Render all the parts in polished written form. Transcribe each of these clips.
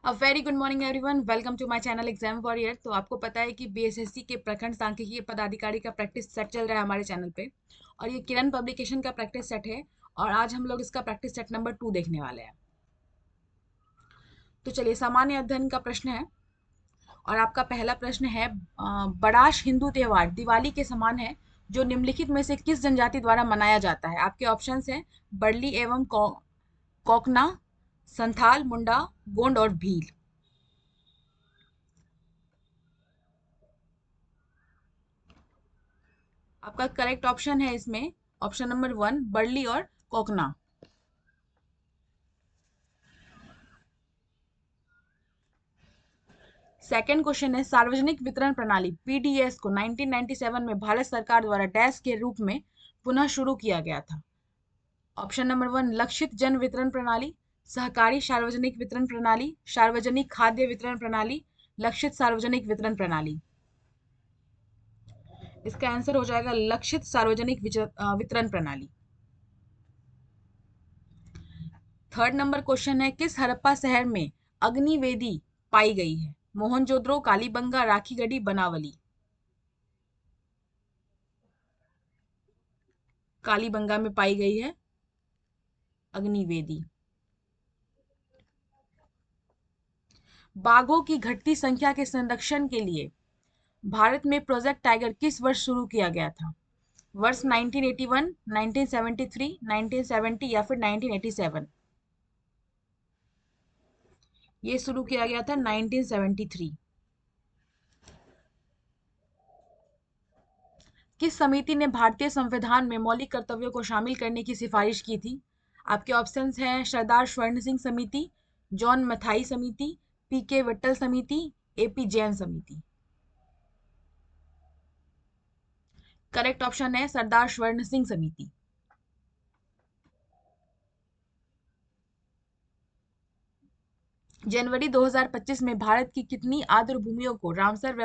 A very good morning everyone, welcome to my channel Exam Warrior. तो आपको पता है कि बीएसएससी के प्रखंड सांख्यिकीय पदाधिकारी का प्रैक्टिस सेट चल रहा है हमारे चैनल पे, और ये किरण पब्लिकेशन का प्रैक्टिस सेट है। और आज हम लोग इसका प्रैक्टिस सेट नंबर 2 देखने वाले हैं। तो चलिए, सामान्य अध्ययन का प्रश्न है और आपका पहला प्रश्न है, बड़ाश हिंदू त्योहार दिवाली के समान है जो निम्नलिखित में से किस जनजाति द्वारा मनाया जाता है। आपके ऑप्शंस हैं बरली एवं कोकना, संथाल, मुंडा, गोंड और भील। आपका करेक्ट ऑप्शन है इसमें ऑप्शन नंबर 1 बर्ली और कोकना। सेकंड क्वेश्चन है, सार्वजनिक वितरण प्रणाली पीडीएस को 1997 में भारत सरकार द्वारा डैश के रूप में पुनः शुरू किया गया था। ऑप्शन नंबर 1 लक्षित जन वितरण प्रणाली, सहकारी सार्वजनिक वितरण प्रणाली, सार्वजनिक खाद्य वितरण प्रणाली, लक्षित सार्वजनिक वितरण प्रणाली। इसका आंसर हो जाएगा लक्षित सार्वजनिक वितरण प्रणाली। थर्ड नंबर क्वेश्चन है, किस हड़प्पा शहर में अग्निवेदी पाई गई है। मोहनजोदड़ो, कालीबंगा, राखीगढ़ी, बनावली। कालीबंगा में पाई गई है अग्निवेदी। बाघों की घटती संख्या के संरक्षण के लिए भारत में प्रोजेक्ट टाइगर किस वर्ष शुरू किया गया था। वर्ष 1981, 1973, 1970 या फिर 1987। ये शुरू किया गया था 1973। किस समिति ने भारतीय संविधान में मौलिक कर्तव्यों को शामिल करने की सिफारिश की थी। आपके ऑप्शंस हैं सरदार स्वर्ण सिंह समिति, जॉन मथाई समिति, पीके विट्ठल समिति, एपी जैन समिति। करेक्ट ऑप्शन है सरदार स्वर्ण सिंह समिति। जनवरी 2025 में भारत की कितनी आर्द्र भूमियों को रामसर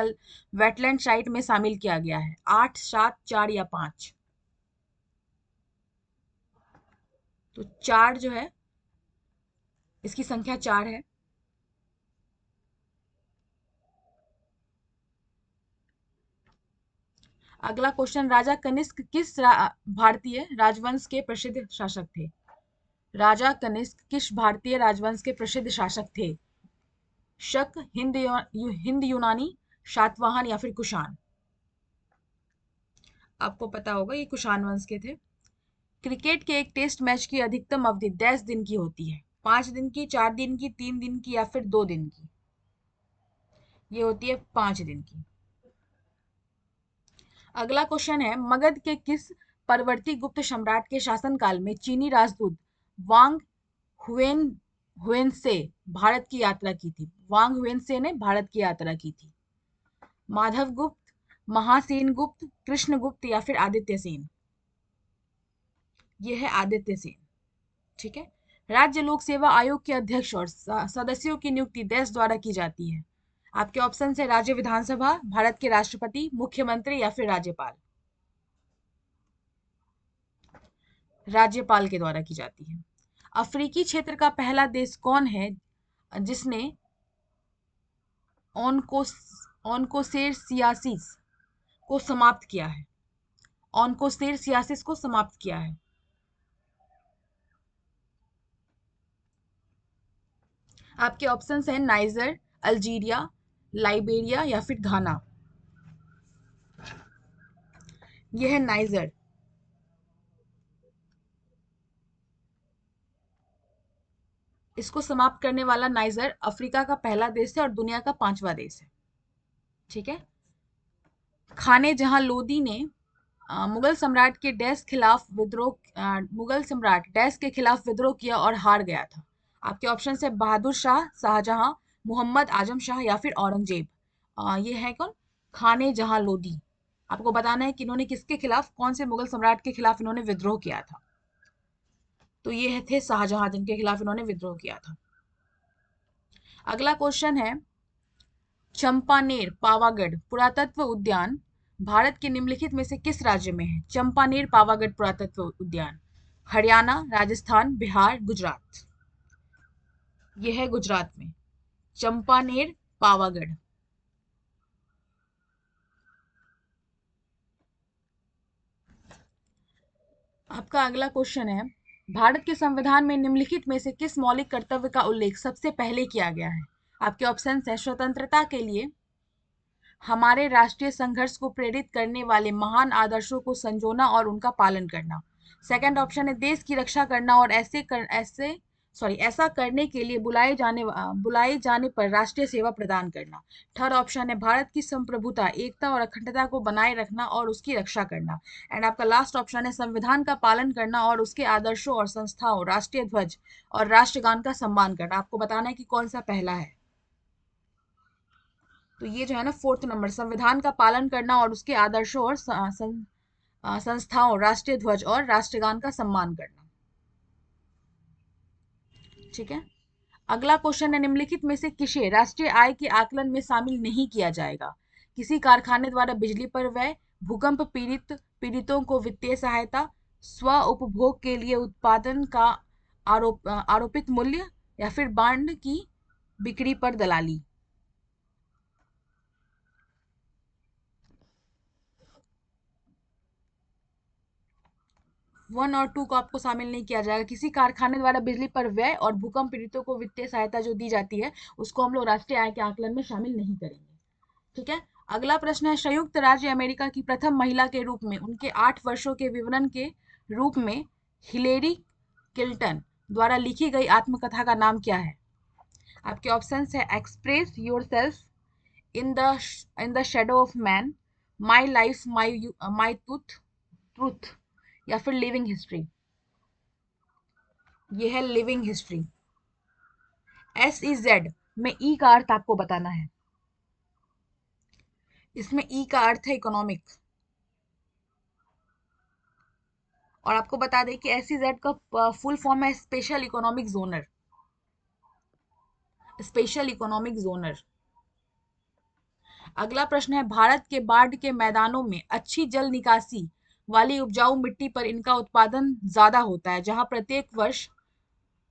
वेटलैंड साइट में शामिल किया गया है। 8, 7, 4 या 5। तो 4 जो है, इसकी संख्या 4 है। अगला क्वेश्चन, राजा कनिष्क किस भारतीय राजवंश के प्रसिद्ध शासक थे। राजा कनिष्क किस भारतीय राजवंश के प्रसिद्ध शासक थे। शक, हिंद यूनानी, सातवाहन या फिर कुषाण। आपको पता होगा ये कुषाण वंश के थे। क्रिकेट के एक टेस्ट मैच की अधिकतम अवधि 10 दिन की होती है। 5 दिन की, 4 दिन की, 3 दिन की या फिर 2 दिन की। ये होती है 5 दिन की। अगला क्वेश्चन है, मगध के किस परवर्ती गुप्त सम्राट के शासनकाल में चीनी राजदूत वांग हुएन हुएनसे भारत की यात्रा की थी। वांग हुएनसे ने भारत की यात्रा की थी। माधव गुप्त, महासेन गुप्त, कृष्ण गुप्त या फिर आदित्य सेन। ये है आदित्य सेन। ठीक है। राज्य लोक सेवा आयोग के अध्यक्ष और सदस्यों की नियुक्ति देश द्वारा की जाती है। आपके ऑप्शन है राज्य विधानसभा, भारत के राष्ट्रपति, मुख्यमंत्री या फिर राज्यपाल। राज्यपाल के द्वारा की जाती है। अफ्रीकी क्षेत्र का पहला देश कौन है जिसने ऑनकोसेरसियासिस को समाप्त किया है। ऑनकोसेरसियासिस को समाप्त किया है। आपके ऑप्शंस हैं नाइजर, अल्जीरिया, लाइबेरिया या फिर घाना। यह है नाइजर। इसको समाप्त करने वाला नाइजर अफ्रीका का पहला देश है और दुनिया का 5वां देश है। ठीक है। खाने जहां लोदी ने मुगल सम्राट के मुगल सम्राट डैश के खिलाफ विद्रोह किया और हार गया था। आपके ऑप्शन है बहादुर शाह, शाहजहां, मोहम्मद आजम शाह या फिर औरंगजेब। ये है कौन, खाने जहां लोदी। आपको बताना है कि इन्होंने किसके खिलाफ, कौन से मुगल सम्राट के खिलाफ इन्होंने विद्रोह किया था। तो ये थे शाहजहां, जिनके खिलाफ इन्होंने विद्रोह किया था। अगला क्वेश्चन है, चंपानेर पावागढ़ पुरातत्व उद्यान भारत के निम्नलिखित में से किस राज्य में है। चंपानेर पावागढ़ पुरातत्व उद्यान हरियाणा, राजस्थान, बिहार, गुजरात। यह है गुजरात में चंपानेर, पावागढ़। आपका अगला क्वेश्चन है, भारत के संविधान में निम्नलिखित में से किस मौलिक कर्तव्य का उल्लेख सबसे पहले किया गया है? आपके ऑप्शंस हैं, स्वतंत्रता के लिए, हमारे राष्ट्रीय संघर्ष को प्रेरित करने वाले महान आदर्शों को संजोना और उनका पालन करना। सेकंड ऑप्शन है, देश की रक्षा करना और ऐसा करने के लिए बुलाए जाने पर राष्ट्रीय सेवा प्रदान करना। थर्ड ऑप्शन है, भारत की संप्रभुता, एकता और अखंडता को बनाए रखना और उसकी रक्षा करना। एंड आपका लास्ट ऑप्शन है, संविधान का पालन करना और उसके आदर्शों और संस्थाओं, राष्ट्रीय ध्वज और राष्ट्रगान का सम्मान करना। आपको बताना है कि कौन सा पहला है। तो ये जो है ना, फोर्थ नंबर, संविधान का पालन करना और उसके आदर्शों और संस्थाओं, राष्ट्रीय ध्वज और राष्ट्रगान का सम्मान करना। ठीक है। अगला क्वेश्चन है, निम्नलिखित में से किसे राष्ट्रीय आय के आकलन में शामिल नहीं किया जाएगा? किसी कारखाने द्वारा बिजली पर व्यय, भूकंप पीड़ितों को वित्तीय सहायता, स्व उपभोग के लिए उत्पादन का आरोपित मूल्य, या फिर बांड की बिक्री पर दलाली। 1 और 2 को आपको शामिल नहीं किया जाएगा। किसी कारखाने द्वारा बिजली पर व्यय और भूकंप पीड़ितों को वित्तीय सहायता जो दी जाती है, उसको हम लोग राष्ट्रीय आय के आकलन में शामिल नहीं करेंगे। ठीक है। अगला प्रश्न है, संयुक्त राज्य अमेरिका की प्रथम महिला के रूप में उनके 8 वर्षों के विवरण के रूप में हिलेरी क्लिंटन द्वारा लिखी गई आत्मकथा का नाम क्या है? आपके ऑप्शंस है, express yourself, in the shadow of man, my life my truth, या फिर लिविंग हिस्ट्री। ये है लिविंग हिस्ट्री। SEZ में ई का अर्थ आपको बताना है। इसमें ई का अर्थ है इकोनॉमिक। और आपको बता दें कि SEZ का फुल फॉर्म है special economic genre. Special economic genre. अगला प्रश्न है, भारत के बाढ़ के मैदानों में अच्छी जल निकासी वाली उपजाऊ मिट्टी पर इनका उत्पादन ज्यादा होता है, जहां प्रत्येक वर्ष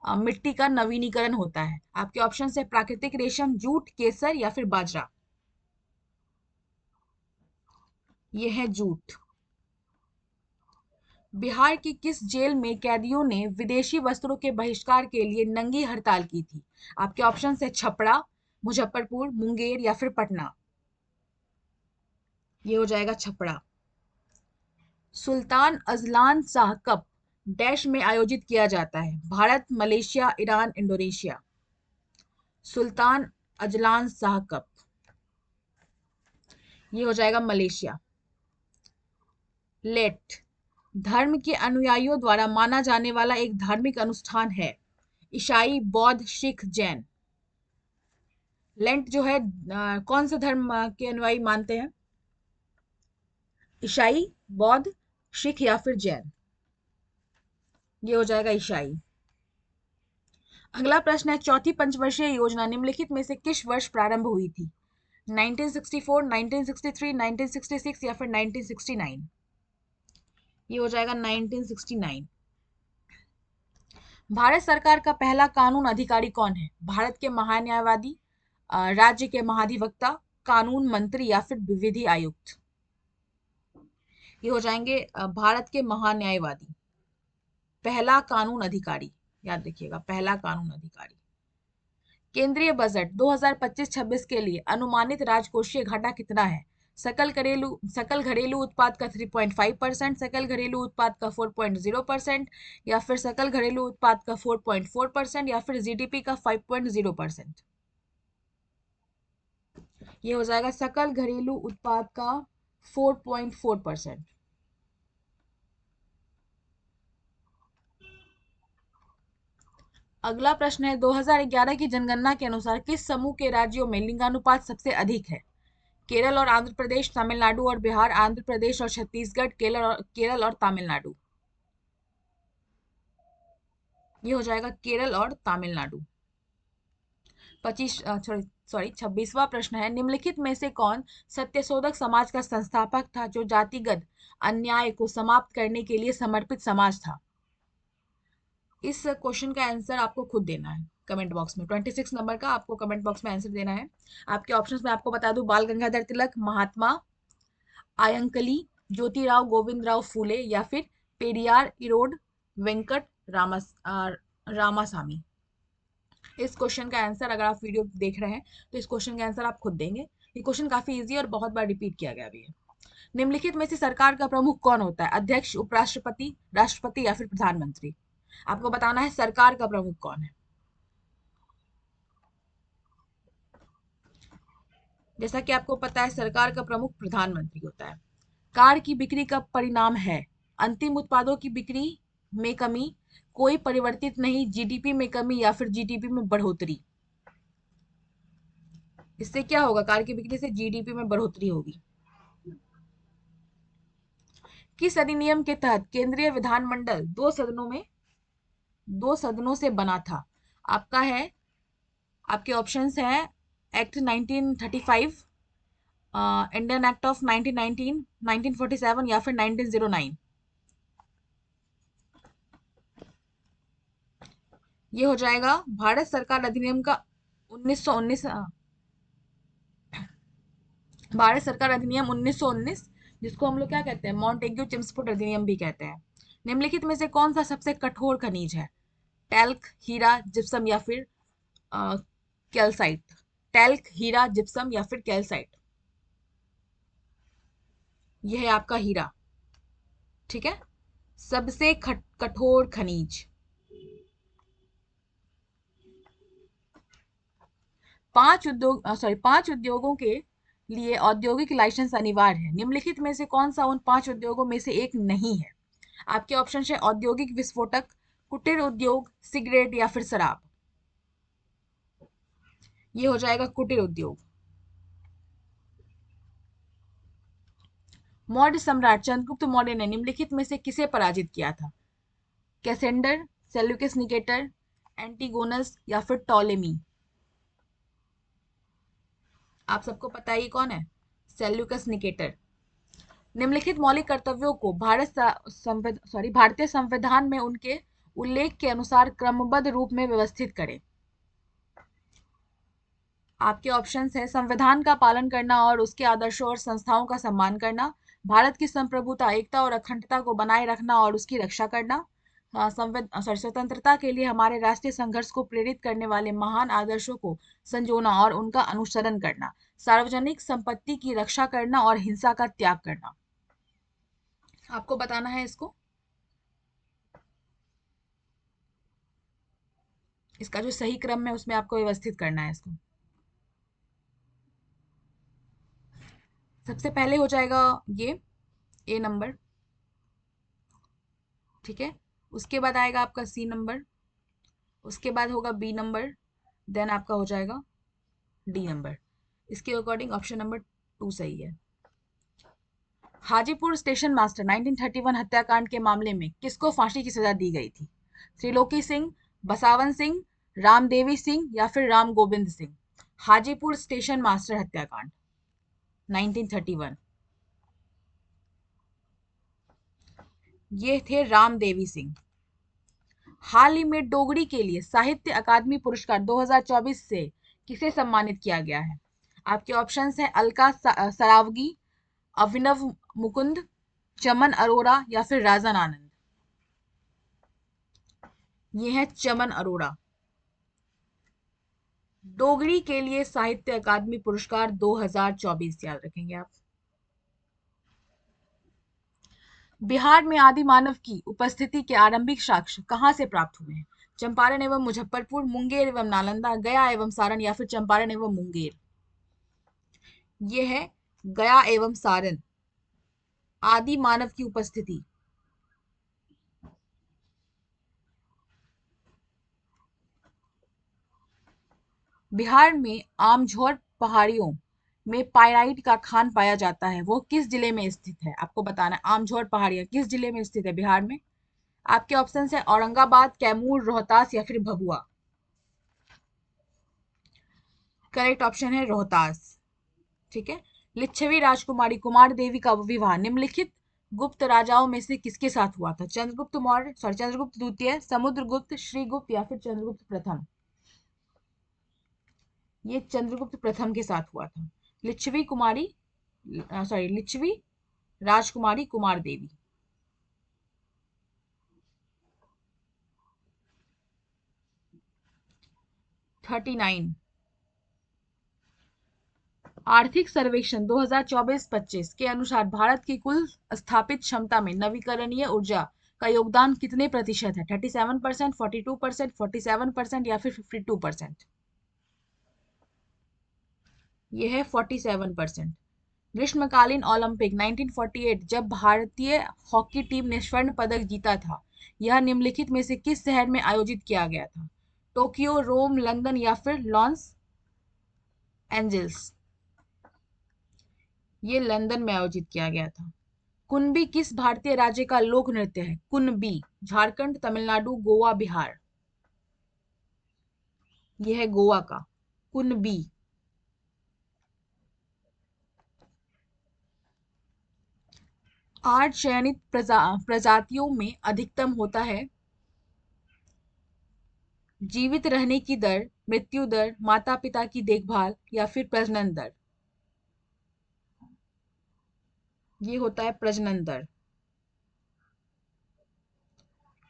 मिट्टी का नवीनीकरण होता है। आपके ऑप्शन है, प्राकृतिक रेशम, जूट, केसर, या फिर बाजरा। ये है जूट। बिहार की किस जेल में कैदियों ने विदेशी वस्त्रों के बहिष्कार के लिए नंगी हड़ताल की थी? आपके ऑप्शन है, छपरा, मुजफ्फरपुर, मुंगेर, या फिर पटना। ये हो जाएगा Chhapra. Sultan Azlan Shah cup dash में आयोजित किया जाता है? Bharat, Malaysia, Iran, Indonesia. Sultan Azlan Shah cup, ये हो जाएगा मलेशिया। लेट धर्म के अनुयायियों द्वारा माना जाने वाला एक धार्मिक अनुष्ठान है? ईसाई, बौद्ध, सिख, जैन। लेंट जो है कौन से धर्म के अनुयायी मानते हैं? ईसाई, बौद्ध, सिख, या फिर जैन। ये हो जाएगा ईसाई। अगला प्रश्न है, चौथी पंचवर्षीय योजना निम्नलिखित में से किस वर्ष प्रारंभ हुई थी? 1964, 1963, 1966, या फिर 1969। ये हो जाएगा 1969। भारत सरकार का पहला कानून अधिकारी कौन है? भारत के महान्यायवादी, राज्य के महाधिवक्ता, कानून मंत्री, या फिर विधि आयुक्त। ये हो जाएंगे भारत के महान्यायवादी। पहला कानून अधिकारी, याद रखिएगा, पहला कानून अधिकारी। केंद्रीय बजट 2025-26 के लिए अनुमानित राजकोषीय घाटा कितना है? सकल घरेलू उत्पाद का 3.5%, सकल घरेलू उत्पाद का 4.0%, या फिर सकल घरेलू उत्पाद का 4.4%, या फिर GDP का 5.0%। ये हो जाएगा सकल घरेलू उत्पाद का 4.4%। अगला प्रश्न है, 2011 की जनगणना के अनुसार किस समूह के राज्यों में लिंगानुपात सबसे अधिक है? केरल और आंध्र प्रदेश, तमिलनाडु और बिहार, आंध्र प्रदेश और छत्तीसगढ़, केरल और तमिलनाडु। ये हो जाएगा केरल और तमिलनाडु। 26वां प्रश्न है, निम्नलिखित में से कौन सत्यशोधक समाज का संस्थापक था जो जातिगत अन्याय को समाप्त करने के लिए समर्पित समाज था? इस क्वेश्चन का आंसर आपको खुद देना है। कमेंट बॉक्स में 26 नंबर का आपको कमेंट बॉक्स में आंसर देना है। आपके ऑप्शंस में आपको बता दूं, बाल गंगाधर तिलक, महात्मा आयंकली, ज्योतिराव गोविंदराव फूले या फिर पेरियार इरोड वेंकट रामासामी। इस क्वेश्चन का आंसर, अगर आप वीडियो देख रहे हैं तो इस क्वेश्चन का आंसर आप खुद देंगे। ये क्वेश्चन काफी इजी और बहुत बार रिपीट किया गया भी है। निम्नलिखित में से सरकार का प्रमुख कौन होता है? अध्यक्ष, उपराष्ट्रपति, राष्ट्रपति या फिर प्रधानमंत्री? आपको बताना है सरकार का प्रमुख कौन है। जैसा कि आपको पता है, सरकार का प्रमुख प्रधानमंत्री होता है। कार की बिक्री का परिणाम है अंतिम उत्पादों की बिक्री में कमी, कोई परिवर्तित नहीं, जीडीपी में कमी या फिर जीडीपी में बढ़ोतरी। इससे क्या होगा? कार की बिक्री से जीडीपी में बढ़ोतरी होगी। किस अधिनियम के तहत केंद्रीय विधानमंडल दो सदनों से बना था? आपका है, आपके ऑप्शंस हैं एक्ट 1935, इंडियन एक्ट ऑफ 1919, 1947 या फिर 1909। ये हो जाएगा भारत सरकार अधिनियम का 1919, भारत सरकार अधिनियम 1919, जिसको हम लोग क्या कहते हैं, मॉन्टेग्यू चिम्सफोर्ड अधिनियम भी कहते हैं। निम्नलिखित में से कौन सा सबसे कठोर खनिज है? टैल्क, हीरा, जिप्सम या फिर कैल्साइट? टैल्क, हीरा, जिप्सम या फिर कैल्साइट? यह है आपका हीरा। ठीक है, सबसे कठोर खनिज। पांच उद्योगों के लिए औद्योगिक लाइसेंस अनिवार्य है। निम्नलिखित में से कौन सा उन 5 उद्योगों में से एक नहीं है? आपके ऑप्शन है औद्योगिक विस्फोटक, कुटीर उद्योग, सिगरेट या फिर शराब। ये हो जाएगा कुटीर उद्योग। मौर्य सम्राट चंद्रगुप्त मौर्य ने निम्नलिखित में से किसे पराजित किया था? कैसेंडर, सेल्यूकस निकेटर, एंटीगोनस या फिर टॉलेमी? आप सबको पता है ये कौन है? Seleucus Nicator. निम्नलिखित मौलिक कर्तव्यों को भारतीय संविधान में उनके उल्लेख के अनुसार क्रमबद्ध रूप में व्यवस्थित करें। आपके ऑप्शंस हैं संविधान का पालन करना और उसके आदर्शों और संस्थाओं का सम्मान करना, भारत की संप्रभुता, एकता और अखंडता को बनाए रखना और उसकी रक्षा करना, स्वतंत्रता के लिए हमारे राष्ट्रीय संघर्ष को प्रेरित करने वाले महान आदर्शों को संजोना और उनका अनुसरण करना, सार्वजनिक संपत्ति की रक्षा करना और हिंसा का त्याग करना। आपको बताना है इसको। इसका जो सही क्रम है उसमें आपको व्यवस्थित करना है इसको। सबसे पहले हो जाएगा ये ए नंबर, ठीक है, उसके बाद आएगा आपका सी नंबर, उसके बाद होगा बी नंबर, देन आपका हो जाएगा डी नंबर। इसके अकॉर्डिंग ऑप्शन नंबर 2 सही है। हाजीपुर स्टेशन मास्टर 1931 हत्याकांड के मामले में किसको फांसी की सजा दी गई थी? त्रिलोकी सिंह, बसावन सिंह, रामदेवी सिंह या फिर राम गोविंद सिंह? हाजीपुर स्टेशन मास्टर हत्याकांड 1931, ये थे रामदेवी सिंह। हाल ही में डोगरी के लिए साहित्य अकादमी पुरस्कार 2024 से किसे सम्मानित किया गया है? आपके ऑप्शंस हैं अलका सरावगी, अभिनव मुकुंद, चमन अरोड़ा या फिर राजन आनंद। ये है चमन अरोड़ा। डोगरी के लिए साहित्य अकादमी पुरस्कार 2024 याद रखेंगे आप। बिहार में आदि मानव की उपस्थिति के आरंभिक साक्ष्य कहां से प्राप्त हुए हैं? चंपारण एवं मुजफ्फरपुर, मुंगेर एवं नालंदा, गया एवं सारण या फिर चंपारण एवं मुंगेर? ये है गया एवं सारण, आदि मानव की उपस्थिति। बिहार में आमझौर पहाड़ियों में पाइराइट का खान पाया जाता है, वो किस जिले में स्थित है? आपको बताना है आमझौर पहाड़ियां किस जिले में स्थित है बिहार में। आपके ऑप्शन है औरंगाबाद, कैमूर, रोहतास या फिर भभुआ। करेक्ट ऑप्शन है रोहतास। ठीक है, लिच्छवी राजकुमारी कुमार देवी का विवाह निम्नलिखित गुप्त राजाओं में से किसके साथ हुआ था? चंद्रगुप्त द्वितीय, समुद्रगुप्त, श्रीगुप्त या फिर चंद्रगुप्त प्रथम? ये चंद्रगुप्त प्रथम के साथ हुआ था। लिच्छवी कुमारी, सॉरी, लिच्छवी राजकुमारी कुमार देवी। 39। आर्थिक सर्वेक्षण 2024-25 के अनुसार भारत की कुल स्थापित क्षमता में नवीकरणीय ऊर्जा का योगदान कितने प्रतिशत है? 37%, 42%, 47% या फिर 52%? यह है 47%। ग्रीष्मकालीन ओलंपिक 1948 जब भारतीय हॉकी टीम ने स्वर्ण पदक जीता था, यह निम्नलिखित में से किस शहर में आयोजित किया गया था? टोक्यो, रोम, लंदन या फिर लॉस एंजल्स? ये लंदन में आयोजित किया गया था। कुनबी किस भारतीय राज्य का लोक नृत्य है? कुनबी झारखंड, तमिलनाडु, गोवा, बिहार? यह है गोवा का कुनबी। 8 चयनित प्रजातियों में अधिकतम होता है जीवित रहने की दर, मृत्यु दर, माता पिता की देखभाल या फिर प्रजनन दर? ये होता है प्रजनन दर।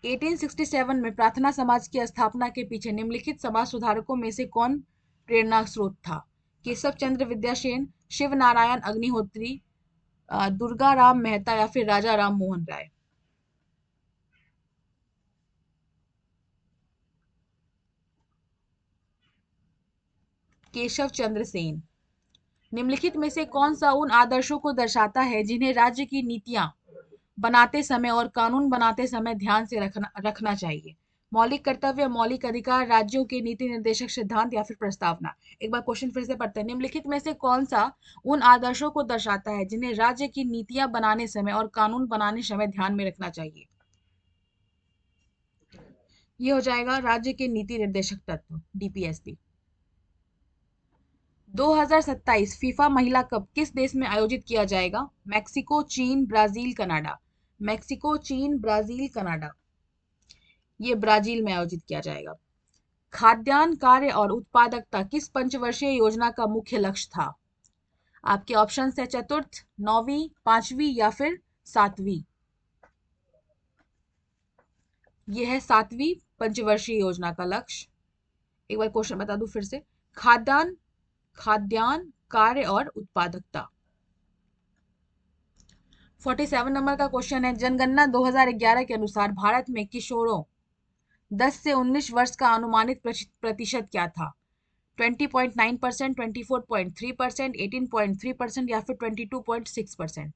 1867 में प्रार्थना समाज की स्थापना के पीछे निम्नलिखित समाज सुधारकों में से कौन प्रेरणा स्रोत था? केशव चंद्र विद्यासेन, शिव नारायण अग्निहोत्री, दुर्गा राम मेहता या फिर राजा राम मोहन राय? केशव चंद्र सेन। निम्नलिखित में से कौन सा उन आदर्शों को दर्शाता है जिन्हें राज्य की नीतियां बनाते समय और कानून बनाते समय ध्यान से रखना चाहिए? मौलिक कर्तव्य, मौलिक अधिकार, राज्यों के नीति निर्देशक सिद्धांत या फिर प्रस्तावना? एक बार क्वेश्चन फिर से पढ़ते हैं। निम्नलिखित में से कौन सा उन आदर्शों को दर्शाता है जिन्हें राज्य की नीतियां बनाने समय और कानून बनाने समय ध्यान में रखना चाहिए? ये हो जाएगा राज्य के नीति निर्देशक तत्व, डीपीएसपी। 2027 फीफा महिला कप किस देश में आयोजित किया जाएगा? मैक्सिको, चीन, ब्राजील, कनाडा? मैक्सिको, चीन, ब्राजील, कनाडा? ये ब्राजील में आयोजित किया जाएगा। खाद्यान्न कार्य और उत्पादकता किस पंचवर्षीय योजना का मुख्य लक्ष्य था? आपके ऑप्शन है चतुर्थ, नौवीं, पांचवी या फिर सातवीं? यह है सातवीं पंचवर्षीय योजना का लक्ष्य। एक बार क्वेश्चन बता दूं फिर से। खाद्यान्न कार्य और उत्पादकता। 47 नंबर का क्वेश्चन है, जनगणना 2011 के अनुसार भारत में किशोरों 10 से 19 वर्ष का अनुमानित प्रतिशत क्या था? 20.9%, 24.3%, 18.3% या फिर 22.6%?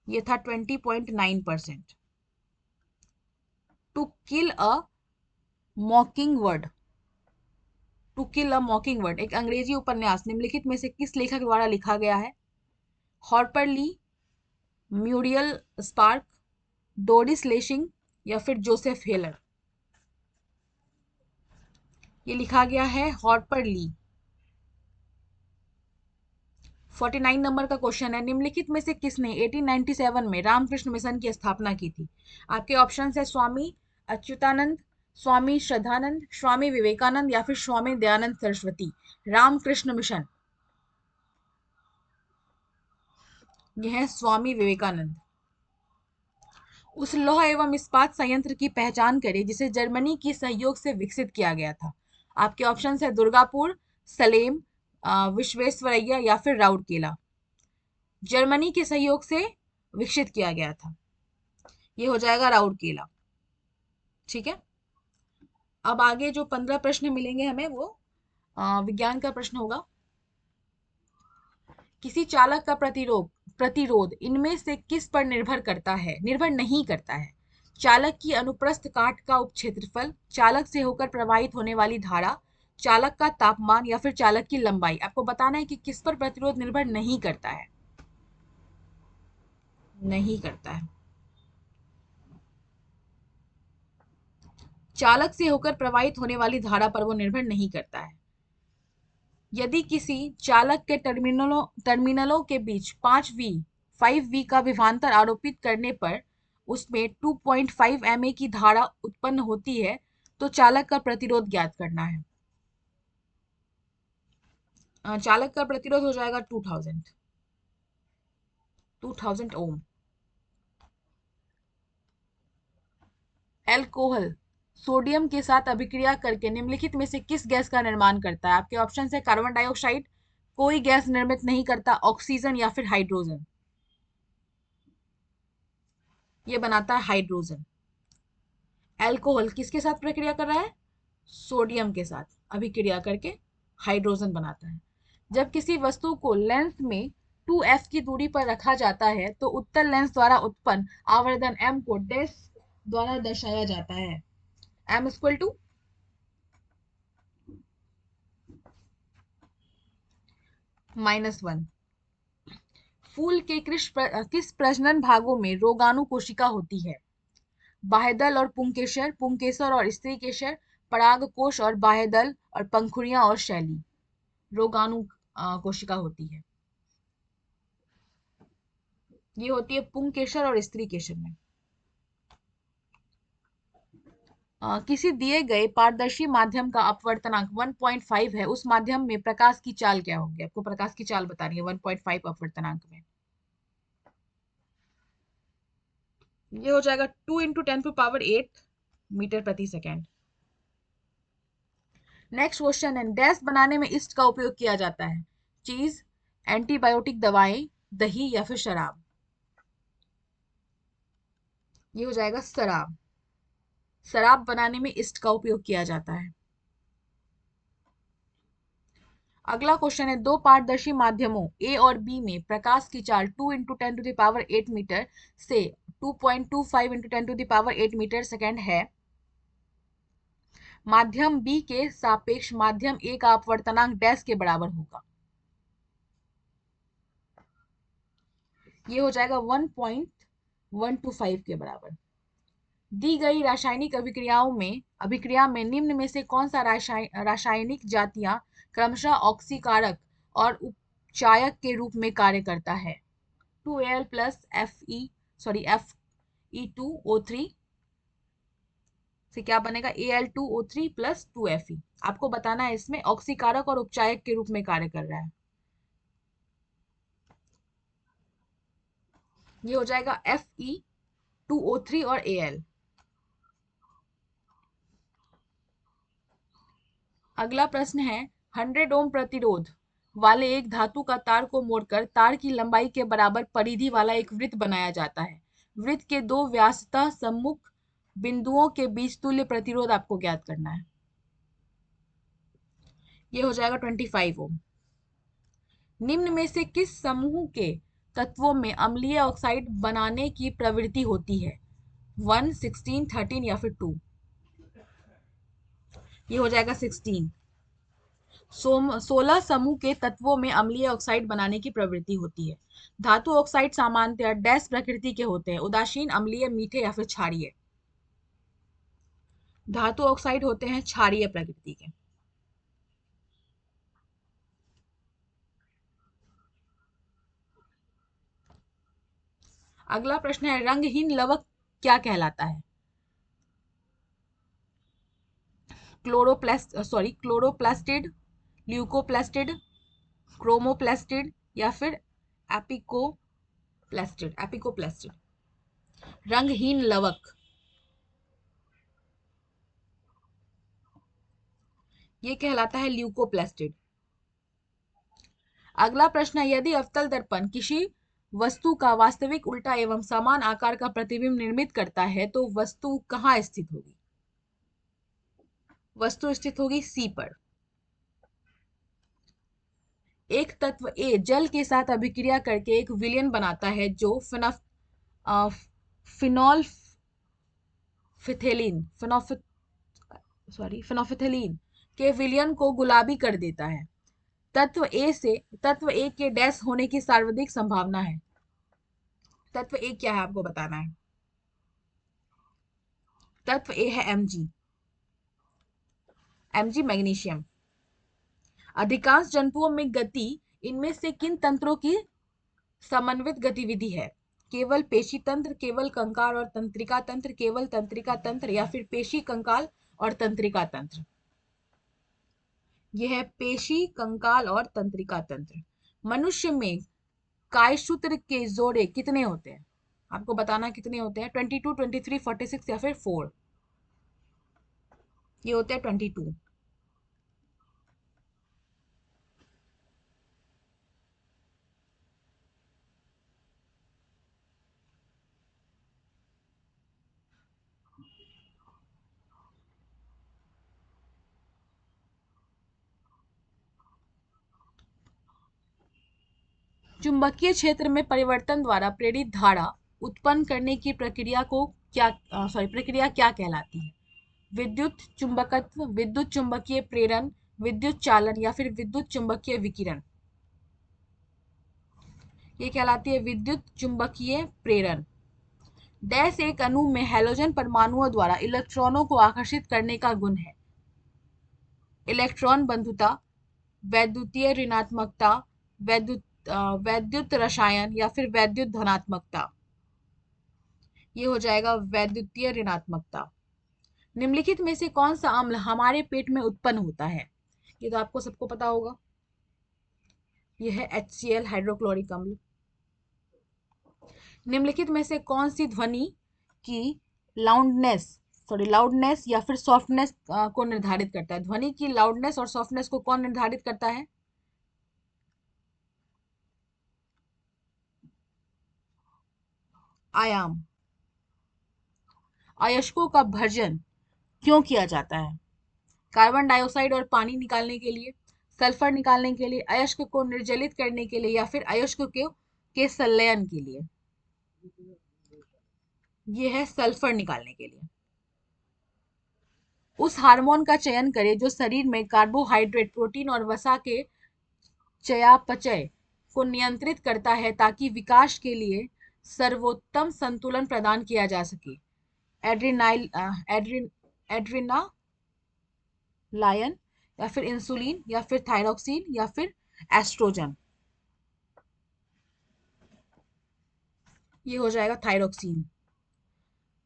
ये था 20.9%। To kill a mockingbird, to kill a mockingbird एक अंग्रेजी उपन्यास निम्नलिखित में से किस लेखक द्वारा लिखा गया है? हार्पर ली, म्यूरियल स्पार्क, डोरिस लेशिंग या फिर जोसेफ हेलर? ये लिखा गया है हार्पर ली। 49 नंबर का क्वेश्चन है, निम्नलिखित में से किसने 1897 में रामकृष्ण मिशन की स्थापना की थी? आपके ऑप्शन है स्वामी अच्युतानंद, स्वामी श्रद्धानंद, स्वामी विवेकानंद या फिर स्वामी दयानंद सरस्वती? रामकृष्ण मिशन, यह है स्वामी विवेकानंद। उस लौह एवं इस्पात संयंत्र की पहचान करें जिसे जर्मनी की सहयोग से विकसित किया गया था। आपके ऑप्शन है दुर्गापुर, सलेम, विश्वेश्वरैया या फिर राउरकेला? जर्मनी के सहयोग से विकसित किया गया था, ये हो जाएगा राउरकेला। ठीक है, अब आगे जो 15 प्रश्न मिलेंगे हमें वो विज्ञान का प्रश्न होगा। किसी चालक का प्रतिरोध इनमें से किस पर निर्भर नहीं करता है? चालक की अनुप्रस्थ काट का उपक्षेत्रफल, चालक से होकर प्रवाहित होने वाली धारा, चालक का तापमान या फिर चालक की लंबाई? आपको बताना है कि किस पर प्रतिरोध निर्भर नहीं करता है। नहीं करता है, चालक से होकर प्रवाहित होने वाली धारा पर वो निर्भर नहीं करता है। यदि किसी चालक के टर्मिनलों के बीच 5V का विभवांतर आरोपित करने पर उसमें 2.5 MA की धारा उत्पन्न होती है तो चालक का प्रतिरोध ज्ञात करना है। चालक का प्रतिरोध हो जाएगा 2000 ओम। एल्कोहल सोडियम के साथ अभिक्रिया करके निम्नलिखित में से किस गैस का निर्माण करता है? आपके ऑप्शन है कार्बन डाइऑक्साइड, कोई गैस निर्मित नहीं करता, ऑक्सीजन या फिर हाइड्रोजन। ये बनाता है हाइड्रोजन। एल्कोहल किसके साथ प्रक्रिया कर रहा है? सोडियम के साथ अभिक्रिया करके हाइड्रोजन बनाता है। जब किसी वस्तु को लेंस में 2f की दूरी पर रखा जाता है तो उत्तल लेंस द्वारा उत्पन्न आवर्धन m को डैश द्वारा दर्शाया जाता है। m equal to -1। फूल के किस प्रजनन भागों में रोगाणु कोशिका होती है? बाह्यदल और पुंकेसर, पुंकेसर और स्त्रीकेसर, परागकोश और बाह्यदल, और पंखुड़ियां और शैली। रोगाणु कोशिका होती है, ये होती है पुंकेसर और स्त्रीकेसर में। किसी दिए गए पारदर्शी माध्यम का अपवर्तनांक 1.5 है, उस माध्यम में प्रकाश की चाल क्या होगी? आपको प्रकाश की चाल बतानी है 1.5 अपवर्तनांक में। ये हो जाएगा 2 × 10⁸ मीटर प्रति सेकेंड। नेक्स्ट क्वेश्चन है, डैश बनाने में ईस्ट का उपयोग किया जाता है? चीज, एंटीबायोटिक दवाएं, दही या फिर शराब। ये हो जाएगा शराब। शराब बनाने में ईस्ट का उपयोग किया जाता है। अगला क्वेश्चन है, दो पारदर्शी माध्यमों ए और बी में प्रकाश की चाल 2 × 10⁸ मीटर से 2.25 × 10⁸ मीटर सेकेंड है। माध्यम बी के सापेक्ष माध्यम ए का अपवर्तनांक डैश के बराबर होगा। ये हो जाएगा 1.125 के बराबर। दी गई रासायनिक अभिक्रिया में निम्न में से कौन सा रासायनिक जातियां क्रमशः ऑक्सीकारक और उपचायक के रूप में कार्य करता है? 2Al प्लस Fe2O3 से क्या बनेगा? Al2O3 plus 2Fe। आपको बताना है इसमें ऑक्सीकारक और उपचायक के रूप में कार्य कर रहा है। ये हो जाएगा Fe2O3 और Al। अगला प्रश्न है, 100 ओम प्रतिरोध वाले एक धातु का तार को मोड़कर तार की लंबाई के बराबर परिधि वाला एक वृत्त बनाया जाता है। वृत्त के दो व्यासतः सम्मुख बिंदुओं के बीच तुल्य प्रतिरोध आपको ज्ञात करना है। ये हो जाएगा 25 ओम। निम्न में से किस समूह के तत्वों में अम्लीय ऑक्साइड बनाने की प्रवृत्ति होती है? 1, 16, 13 या फिर 2। ये हो जाएगा 16। 16 समूह के तत्वों में अम्लीय ऑक्साइड बनाने की प्रवृत्ति होती है। धातु ऑक्साइड सामान्यतः डैश प्रकृति के होते हैं? उदासीन, अम्लीय, मीठे या फिर क्षारीय। धातु ऑक्साइड होते हैं क्षारीय प्रकृति के। अगला प्रश्न है, रंगहीन लवक क्या कहलाता है? क्लोरोप्लास्टिड, ल्यूकोप्लास्टिड, क्रोमोप्लास्टिड या फिर एपिकोप्लास्टिड। रंगहीन लवक ये कहलाता है ल्यूकोप्लास्टिड। अगला प्रश्न है, यदि अवतल दर्पण किसी वस्तु का वास्तविक उल्टा एवं समान आकार का प्रतिबिंब निर्मित करता है तो वस्तु कहाँ स्थित होगी? वस्तु स्थित होगी सी पर। एक तत्व ए जल के साथ अभिक्रिया करके एक विलयन बनाता है जो फिनॉल फिनोफिथेलिन के विलयन को गुलाबी कर देता है। तत्व ए के डैश होने की सर्वाधिक संभावना है। तत्व ए क्या है आपको बताना है। तत्व ए है Mg मैग्नीशियम। अधिकांश जंतुओं में गति इनमें से किन तंत्रों की समन्वित गतिविधि है? केवल पेशी तंत्र, केवल कंकाल और तंत्रिका तंत्र, केवल तंत्रिका तंत्र या फिर पेशी, कंकाल और तंत्रिका तंत्र। ये है पेशी, कंकाल और तंत्रिका तंत्र। मनुष्य में कायसूत्र के जोड़े कितने होते हैं? आपको बताना कितने होते हैं, 22, 23, 46 या फिर 4? ये होते हैं 22। चुंबकीय क्षेत्र में परिवर्तन द्वारा प्रेरित धारा उत्पन्न करने की प्रक्रिया को प्रक्रिया क्या कहलाती है? विद्युत चुंबकत्व, विद्युत चुंबकीय प्रेरण, विद्युत चालन या फिर विद्युत चुंबकीय विकिरण? ये कहलाती है विद्युत चुंबकीय प्रेरण। डैश एक अणु में हैलोजन परमाणुओं द्वारा इलेक्ट्रॉनों को आकर्षित करने का गुण है? इलेक्ट्रॉन बंधुता, वैद्युतीय ऋणात्मकता, वैद्युत रसायन या फिर वैद्युत धनात्मकता? ये हो जाएगा वैद्युतीय ऋणात्मकता। निम्नलिखित में से कौन सा अम्ल हमारे पेट में उत्पन्न होता है? ये तो आपको सबको पता होगा, ये है HCl, हाइड्रोक्लोरिक अम्ल। निम्नलिखित में से कौन सी ध्वनि की लाउडनेस या फिर सॉफ्टनेस को निर्धारित करता है? ध्वनि की लाउडनेस और सॉफ्टनेस को कौन निर्धारित करता है? आयाम। अयस्कों का भर्जन क्यों किया जाता है? कार्बन डाइऑक्साइड और पानी निकालने के लिए, सल्फर निकालने के लिए, अयस्क को निर्जलित करने के लिए या फिर अयस्क के संलयन के लिए? ये है सल्फर निकालने के लिए। उस हार्मोन का चयन करें जो शरीर में कार्बोहाइड्रेट, प्रोटीन और वसा के चयापचय को नियंत्रित करता है ताकि विकास के लिए सर्वोत्तम संतुलन प्रदान किया जा सके। एड्रीनाइल एड्रीन एड्रीनालायन या फिर इंसुलिन या फिर थायरॉक्सिन या फिर एस्ट्रोजन? ये हो जाएगा थायरॉक्सिन।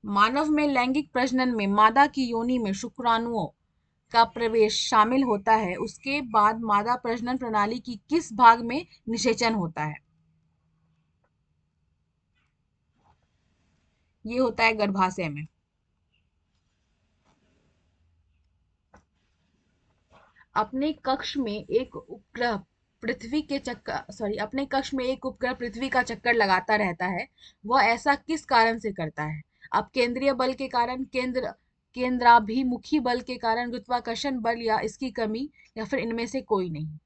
मानव में लैंगिक प्रजनन में मादा की योनि में शुक्राणुओं का प्रवेश शामिल होता है, उसके बाद मादा प्रजनन प्रणाली की किस भाग में निषेचन होता है? ये होता है गर्भाशय में। अपने कक्ष में एक उपग्रह अपने कक्ष में एक उपग्रह पृथ्वी का चक्कर लगाता रहता है, वह ऐसा किस कारण से करता है? अब केंद्रीय बल के कारण, केंद्राभिमुखी बल के कारण, गुरुत्वाकर्षण बल या इसकी कमी, या फिर इनमें से कोई नहीं?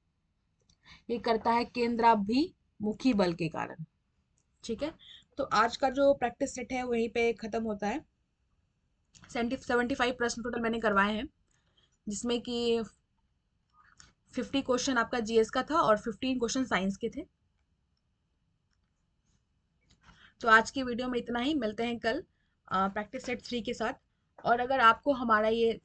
ये करता है केंद्राभिमुखी बल के कारण। ठीक है, तो आज का जो प्रैक्टिस सेट है वहीं पे खत्म होता है। 75 प्रश्न टोटल मैंने करवाए हैं, जिसमें कि 50 क्वेश्चन आपका जीएस का था और 15 क्वेश्चन साइंस के थे। तो आज की वीडियो में इतना ही, मिलते हैं कल प्रैक्टिस सेट 3 के साथ। और अगर आपको हमारा ये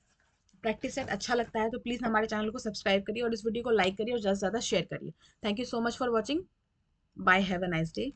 प्रैक्टिस सेट अच्छा लगता है तो प्लीज़ हमारे चैनल को सब्सक्राइब करिए और इस वीडियो को लाइक करिए और ज़्यादा से ज़्यादा शेयर करिए। Thank you so much for watching. Bye, have a nice day.